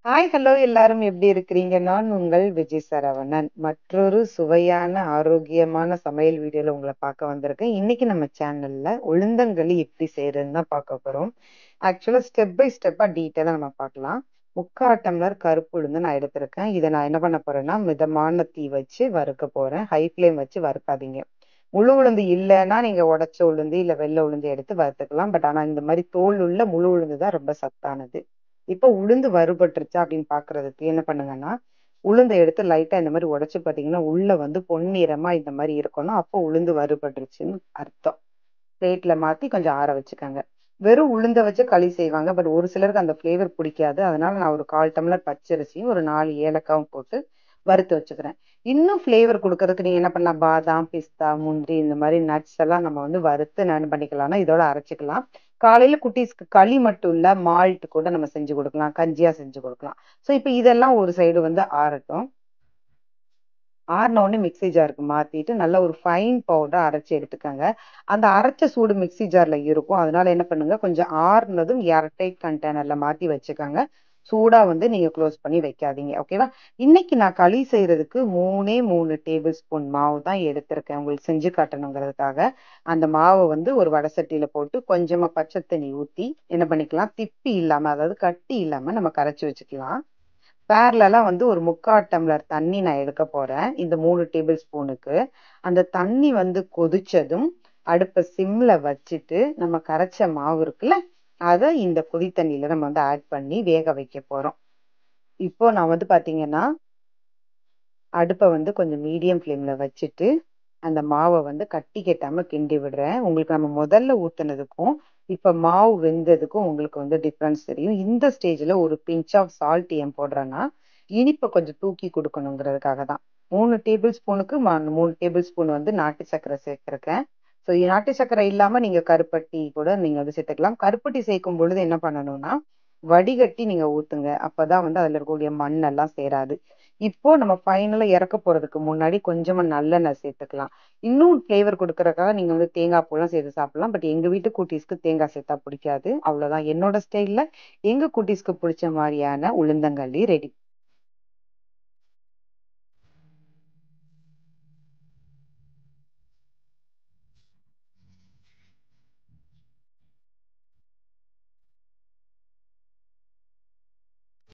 Hi, hello எல்லாரும் எப்படி இருக்கிறீங்க? நான் உங்கள் விஜய் சரவணன். மற்றொரு சுவையான, ஆரோக்கியமான சமையல் வீடியோல உங்கள பார்க்க வந்திருக்கேன். இன்னைக்கு நம்ம சேனல்ல உளுந்தங்களி எப்படி செய்றதுன்னு தான் பார்க்க போறோம். ஆக்சுவலா ஸ்டெப் பை ஸ்டெப்பா டீட்டெயிலா நம்ம பார்க்கலாம். 3/4 டம்ளர் கருப்பு உளுந்து நான் எடுத்திருக்கேன். இத நான் என்ன பண்ண போறேன்னா, மிதமான தீ வச்சு வறுக்க போறேன். ஹை ஃப்ளேம் வச்சு வறுக்காதீங்க. முழு உளுந்து இல்லன்னா, நீங்க உடைச்ச உளுந்து, இல்ல வெள்ளை உளுந்து எடுத்து வறுத்துக்கலாம். பட் ஆனா இந்த மாரி தோல் உள்ள முழு உளுந்து தான் ரொம்ப சத்தானது. இப்போ உளுந்து வறுபட்டுருச்சா அப்படின்னு பார்க்கறதுக்கு என்ன பண்ணுங்கன்னா, உளுந்த எடுத்து லைட்டா இந்த மாரி உடைச்சு பார்த்தீங்கன்னா, உள்ள வந்து பொன்னிறமா இந்த மாரி இருக்கணும். அப்போ உளுந்து வறுபட்டுருச்சுன்னு அர்த்தம். பிளேட்ல மாத்தி கொஞ்சம் ஆற வச்சுக்கங்க. வெறும் உளுந்த வச்சு களி செய்வாங்க. பட் ஒரு சிலருக்கு அந்த ஃப்ளேவர் பிடிக்காது. அதனால நான் ஒரு 1/4 டம்ளர் பச்சரிசியும், ஒரு 4 ஏலக்காவும் போட்டு வறுத்து வச்சுக்கிறேன். இன்னும் ஃப்ளேவர் குடுக்கறதுக்கு நீங்க என்ன பண்ணலாம், பாதாம், பிஸ்தா, முந்திரி இந்த மாரி நட்ஸ் எல்லாம் நம்ம வந்து வறுத்து என்ன பண்ணிக்கலாம்னா, இதோட அரைச்சுக்கலாம். காலையில குட்டீஸ்க்கு களி மட்டும் இல்ல, மால்ட் கூட நம்ம செஞ்சு குடுக்கலாம். கஞ்சியா செஞ்சு குடுக்கலாம். ஸோ இப்ப இதெல்லாம் ஒரு சைடு வந்து ஆறட்டும். ஆறுன உடனே மிக்ஸி ஜாருக்கு மாத்திட்டு, நல்ல ஒரு ஃபைன் பவுடரா அரைச்சு எடுத்துக்கங்க. அந்த அரைச்ச சூடு மிக்ஸி ஜார்ல இருக்கும். அதனால என்ன பண்ணுங்க, கொஞ்சம் ஆறுனதும் ஏர்டைட் கண்டெய்னர்ல மாத்தி வச்சுக்கங்க. சூடா வந்து நீங்க க்ளோஸ் பண்ணி வைக்காதீங்க. ஓகேவா? இன்னைக்கு நான் களி செய்றதுக்கு 3 டேபிள் ஸ்பூன் மாவு தான் எடுத்திருக்கேன். உங்களுக்கு செஞ்சு காட்டணுங்கிறதுக்காக. அந்த மாவ வந்து ஒரு வடை சட்டியில போட்டு கொஞ்சமா பச்சை தண்ணி ஊத்தி என்ன பண்ணிக்கலாம், திப்பி இல்லாம, அதாவது கட்டி இல்லாம நம்ம கரைச்சு வச்சுக்கலாம். பேரலலா வந்து ஒரு 3/4 டம்ளர் தண்ணி நான் எடுக்க போறேன். இந்த 3 டேபிள் ஸ்பூனுக்கு. அந்த தண்ணி வந்து கொதிச்சதும், அடுப்ப சிம்ல வச்சுட்டு, நம்ம கரைச்ச மாவு இருக்குல்ல, அத இந்த கொதி தண்ணியில நம்ம வந்து ஆட் பண்ணி வேக வைக்க போறோம். இப்போ நான் வந்து பார்த்தீங்கன்னா, அடுப்ப வந்து கொஞ்சம் மீடியம் ஃப்ளேம்ல வச்சுட்டு, அந்த மாவ வந்து கட்டி கட்டாம கிண்டி விடுறேன். உங்களுக்கு நம்ம முதல்ல ஊத்துனதுக்கும், இப்ப மாவு வெந்ததுக்கும் உங்களுக்கு வந்து டிஃபரன்ஸ் தெரியும். இந்த ஸ்டேஜ்ல ஒரு பிஞ்ச் ஆஃப் சால்ட் ஏன் போடுறேன்னா, இனிப்ப கொஞ்சம் தூக்கி குடுக்கணுங்கிறதுக்காக தான். 3 டேபிள் ஸ்பூனுக்கு 3 டேபிள் ஸ்பூன் வந்து நாட்டு சர்க்கரை சேர்த்திருக்கேன். ஸோ நாட்டு சர்க்கரை இல்லாம நீங்க கருப்பட்டி கூட நீங்க வந்து சேர்த்துக்கலாம். கருப்பட்டி சேர்க்கும் பொழுது என்ன பண்ணணும்னா, வடிகட்டி நீங்க ஊத்துங்க. அப்பதான் வந்து அதுல இருக்கக்கூடிய மண்ணெல்லாம் சேராது. இப்போ நம்ம ஃபைனலா இறக்க போறதுக்கு முன்னாடி கொஞ்சமா நல்லெண்ணெய் சேர்த்துக்கலாம். இன்னும் ஃப்ளேவர் குடுக்கறதுக்காக நீங்க வந்து தேங்காய் பூலாம் சேர்த்து சாப்பிடலாம். பட் எங்க வீட்டு குட்டீஸ்க்கு தேங்காய் சேர்த்தா பிடிக்காது. அவ்வளோதான். என்னோட ஸ்டைல்ல எங்க குட்டீஸ்க்கு பிடிச்ச மாரியான உளுந்தங்களி ரெடி.